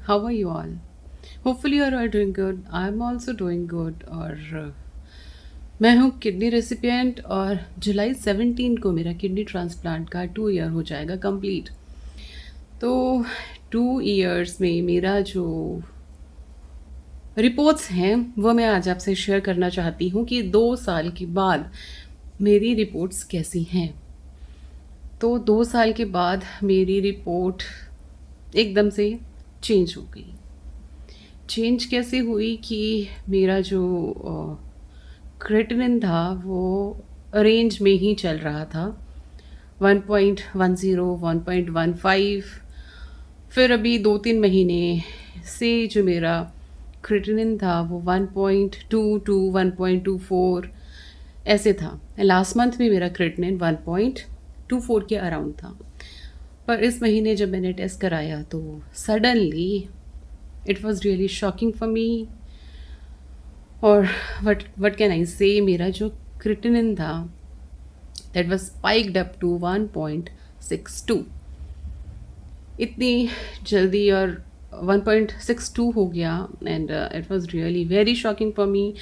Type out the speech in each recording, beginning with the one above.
how are you all? Hopefully you are all doing good. I am also doing good. और मैं हूँ kidney recipient और जुलाई 17 को मेरा किडनी ट्रांसप्लांट का 2 ईयर हो जाएगा कंप्लीट। तो 2 ईयर्स में मेरा जो रिपोर्ट्स हैं वो मैं आज आपसे शेयर करना चाहती हूँ कि 2 साल के बाद मेरी रिपोर्ट्स कैसी हैं। तो 2 साल के बाद मेरी रिपोर्ट एकदम से चेंज हो गई। चेंज कैसे हुई कि मेरा जो क्रेटिनिन था वो रेंज में ही चल रहा था, 1.10 1.15। फिर अभी 2-3 महीने से जो मेरा क्रेटिनिन था वो 1.22 1.24 ऐसे था। लास्ट मंथ भी मेरा क्रेटिनिन 1.24 के अराउंड था। पर इस महीने जब मैंने टेस्ट कराया तो suddenly it was really shocking for me. और वट कैन आई से, मेरा जो क्रिटिनिन था that was spiked up to 1.62 इतनी जल्दी, और 1.62 हो गया। And it was really very shocking for me.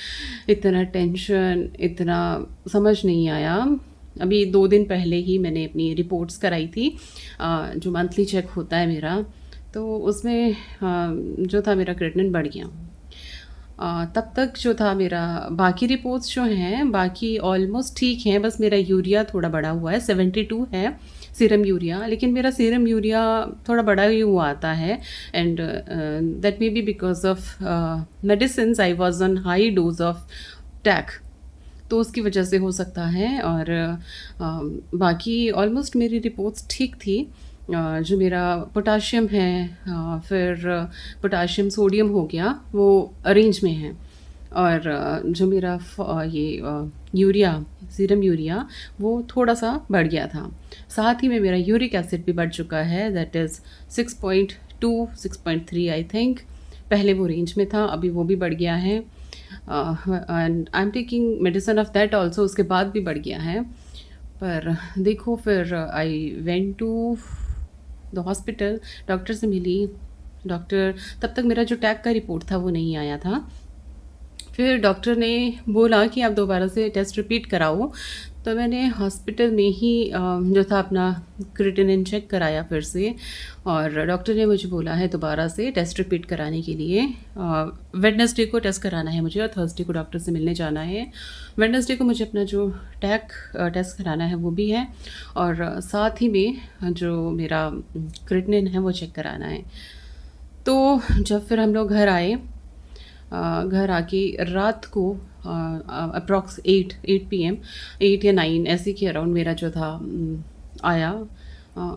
इतना टेंशन, इतना समझ नहीं आया। अभी 2 दिन पहले ही मैंने अपनी रिपोर्ट्स कराई थी, जो मंथली चेक होता है मेरा, तो उसमें जो था मेरा क्रेटिनिन बढ़ गया। तब तक जो था मेरा बाकी रिपोर्ट्स जो हैं बाकी ऑलमोस्ट ठीक हैं, बस मेरा यूरिया थोड़ा बढ़ा हुआ है, 72 है सीरम यूरिया। लेकिन मेरा सीरम यूरिया थोड़ा बड़ा ही हुआ आता है, and that may be because of medicine. I was on high dose of tac, तो उसकी वजह से हो सकता है। और बाकी ऑलमोस्ट मेरी रिपोर्ट्स ठीक थी। जो मेरा पोटाशियम है, फिर पोटाशियम सोडियम हो गया, वो अरेंज में है। और जो मेरा यूरिया, सीरम यूरिया, वो थोड़ा सा बढ़ गया था। साथ ही में मेरा यूरिक एसिड भी बढ़ चुका है, दैट इज़ 6.2 6.3 आई थिंक। पहले वो रेंज में था, अभी वो भी बढ़ गया है। And I am taking medicine of that also, उसके बाद भी बढ़ गया है। पर देखो, फिर I went to the hospital, doctor से मिली। डॉक्टर, तब तक मेरा जो टैग का रिपोर्ट था वो नहीं आया था। फिर डॉक्टर ने बोला कि आप दोबारा से टेस्ट रिपीट कराओ। तो मैंने हॉस्पिटल में ही जो था अपना क्रिटिनिन चेक कराया फिर से, और डॉक्टर ने मुझे बोला है दोबारा से टेस्ट रिपीट कराने के लिए। वेडनेसडे को टेस्ट कराना है मुझे, और थर्सडे को डॉक्टर से मिलने जाना है। वेडनेसडे को मुझे अपना जो टैग टेस्ट कराना है वो भी है, और साथ ही में जो मेरा क्रिटिनिन है वो चेक कराना है। तो जब फिर हम लोग घर आए, घर आके रात को अप्रॉक्स 8 PM 8 या 9 ऐसे के अराउंड मेरा जो था आया।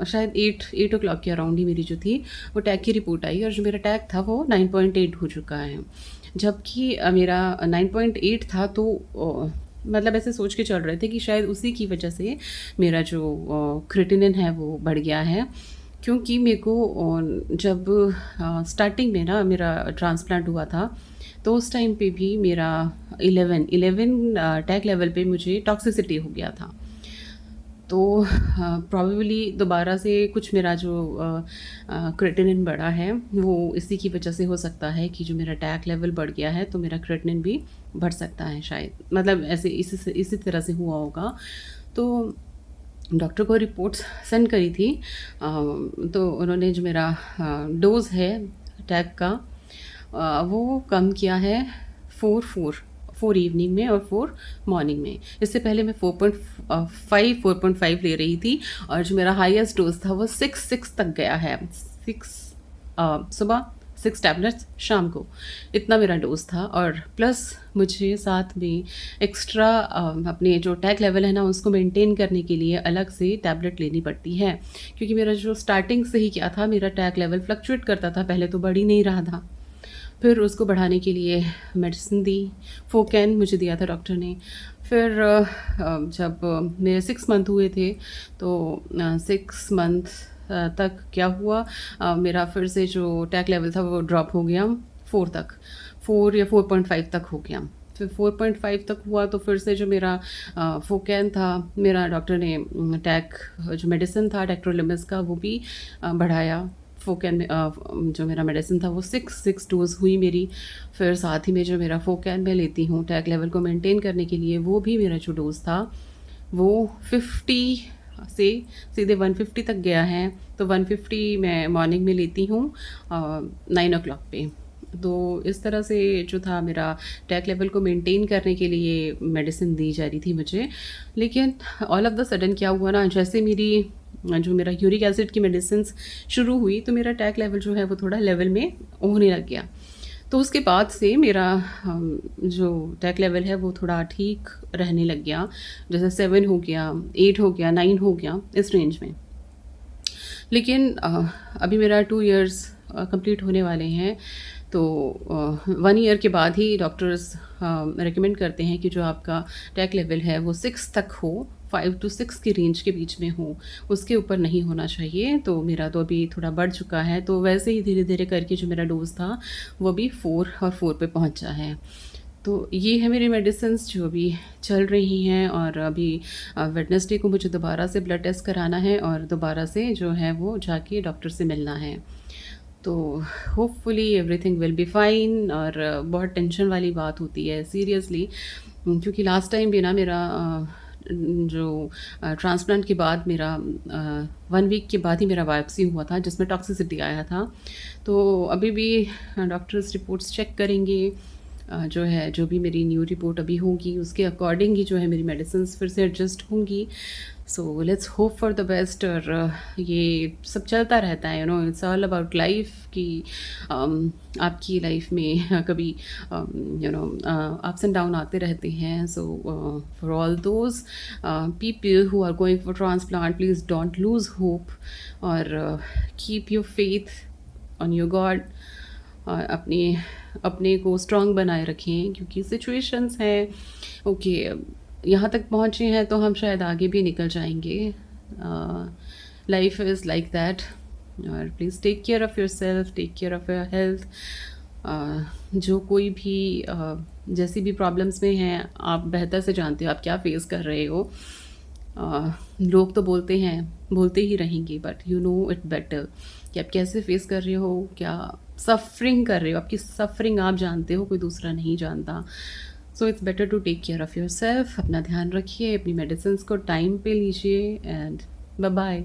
शायद 8 o'clock के अराउंड ही मेरी जो थी वो टैग की रिपोर्ट आई, और जो मेरा टैग था वो 9.8 हो चुका है। जबकि मेरा 9.8 था, तो मतलब ऐसे सोच के चल रहे थे कि शायद उसी की वजह से मेरा जो क्रिटिनिन है वो बढ़ गया है। क्योंकि मेरे को जब स्टार्टिंग में ना मेरा ट्रांसप्लांट हुआ था, तो उस टाइम पे भी मेरा 11 टैग लेवल पे मुझे टॉक्सिसिटी हो गया था। तो प्रॉबेबली दोबारा से कुछ मेरा जो क्रेटिनिन बढ़ा है वो इसी की वजह से हो सकता है कि जो मेरा टैग लेवल बढ़ गया है, तो मेरा क्रेटिनिन भी बढ़ सकता है शायद, मतलब ऐसे इसी तरह से हुआ होगा। तो डॉक्टर को रिपोर्ट्स सेंड करी थी, तो उन्होंने जो मेरा डोज़ है टैग का वो कम किया है, 4 इवनिंग में और 4 मॉर्निंग में। इससे पहले मैं 4.5 ले रही थी, और जो मेरा हाईएस्ट डोज था वो 6 तक गया है। 6 सुबह, 6 टैबलेट्स शाम को, इतना मेरा डोज था। और प्लस मुझे साथ में एक्स्ट्रा अपने जो टैग लेवल है ना उसको मेंटेन करने के लिए अलग से टैबलेट लेनी पड़ती है, क्योंकि मेरा जो स्टार्टिंग से ही क्या था, मेरा टैग लेवल फ्लक्चुएट करता था, पहले तो बढ़ ही नहीं रहा था। फिर उसको बढ़ाने के लिए मेडिसिन दी, फोकैन मुझे दिया था डॉक्टर ने। फिर जब मेरे 6 मंथ हुए थे, तो 6 मंथ तक क्या हुआ, मेरा फिर से जो टैग लेवल था वो ड्रॉप हो गया 4 तक, 4 या 4.5 तक हो गया। फिर 4.5 तक हुआ, तो फिर से जो मेरा फोकैन था, मेरा डॉक्टर ने टैग जो मेडिसिन था टेक्रोलिमस का वो भी बढ़ाया फोकैन जो मेरा मेडिसिन था वो 6 डोज़ हुई मेरी। फिर साथ ही में जो मेरा फोकैन मैं लेती हूँ टैग लेवल को मेंटेन करने के लिए, वो भी मेरा जो डोज़ था वो 50 से सीधे 150 तक गया है। तो 150 मैं मॉर्निंग में लेती हूँ 9 o'clock पे। तो इस तरह से जो था मेरा टैग लेवल को मेंटेन करने के लिए मेडिसिन दी जा रही थी मुझे। लेकिन ऑल ऑफ द सडन क्या हुआ ना, जैसे मेरी जो मेरा यूरिक एसिड की मेडिसिन्स शुरू हुई तो मेरा टैग लेवल जो है वो थोड़ा लेवल में होने लग गया। तो उसके बाद से मेरा जो टैग लेवल है वो थोड़ा ठीक रहने लग गया। जैसे 7 हो गया, 8 हो गया, 9 हो गया, इस रेंज में। लेकिन अभी मेरा 2 इयर्स कंप्लीट होने वाले हैं। तो 1 ईयर के बाद ही डॉक्टर्स रिकमेंड करते हैं कि जो आपका टैग लेवल है वो 6 तक हो, 5 to 6 की रेंज के बीच में हो, उसके ऊपर नहीं होना चाहिए। तो मेरा तो अभी थोड़ा बढ़ चुका है, तो वैसे ही धीरे धीरे करके जो मेरा डोज़ था वो अभी 4 और 4 पे पहुंचा है। तो ये है मेरी मेडिसिन्स जो अभी चल रही हैं। और अभी वेडनेसडे को मुझे दोबारा से ब्लड टेस्ट कराना है और दोबारा से जो है वो जाके डॉक्टर से मिलना है। तो hopefully everything will be fine. और बहुत टेंशन वाली बात होती है सीरियसली, क्योंकि लास्ट टाइम भी ना मेरा जो ट्रांसप्लांट के बाद मेरा 1 वीक के बाद ही मेरा बायोप्सी हुआ था जिसमें टॉक्सिसिटी आया था। तो अभी भी डॉक्टर्स रिपोर्ट्स चेक करेंगे। जो है जो भी मेरी न्यू रिपोर्ट अभी होगी उसके अकॉर्डिंग ही जो है मेरी मेडिसिन्स फिर से एडजस्ट होंगी। So let's hope for the best. और ये सब चलता रहता है, इट्स ऑल अबाउट लाइफ कि आपकी लाइफ में कभी अप्स एंड डाउन आते रहते हैं। So for all those people who are going for transplant, please don't lose hope और keep your faith on your god. अपने को स्ट्रांग बनाए रखें, क्योंकि सिचुएशंस हैं ओके यहाँ तक पहुँचे हैं तो हम शायद आगे भी निकल जाएंगे। Life is like that. और please take care of yourself, take care of your health. जो कोई भी जैसी भी प्रॉब्लम्स में हैं, आप बेहतर से जानते हो आप क्या फेस कर रहे हो। लोग तो बोलते ही रहेंगे, but you know it better कि आप कैसे फेस कर रहे हो, क्या सफरिंग कर रहे हो। आपकी सफरिंग आप जानते हो, कोई दूसरा नहीं जानता। So it's better to take care of yourself. अपना ध्यान रखिए, अपनी मेडिसिन्स को टाइम पे लीजिए एंड बाय बाय।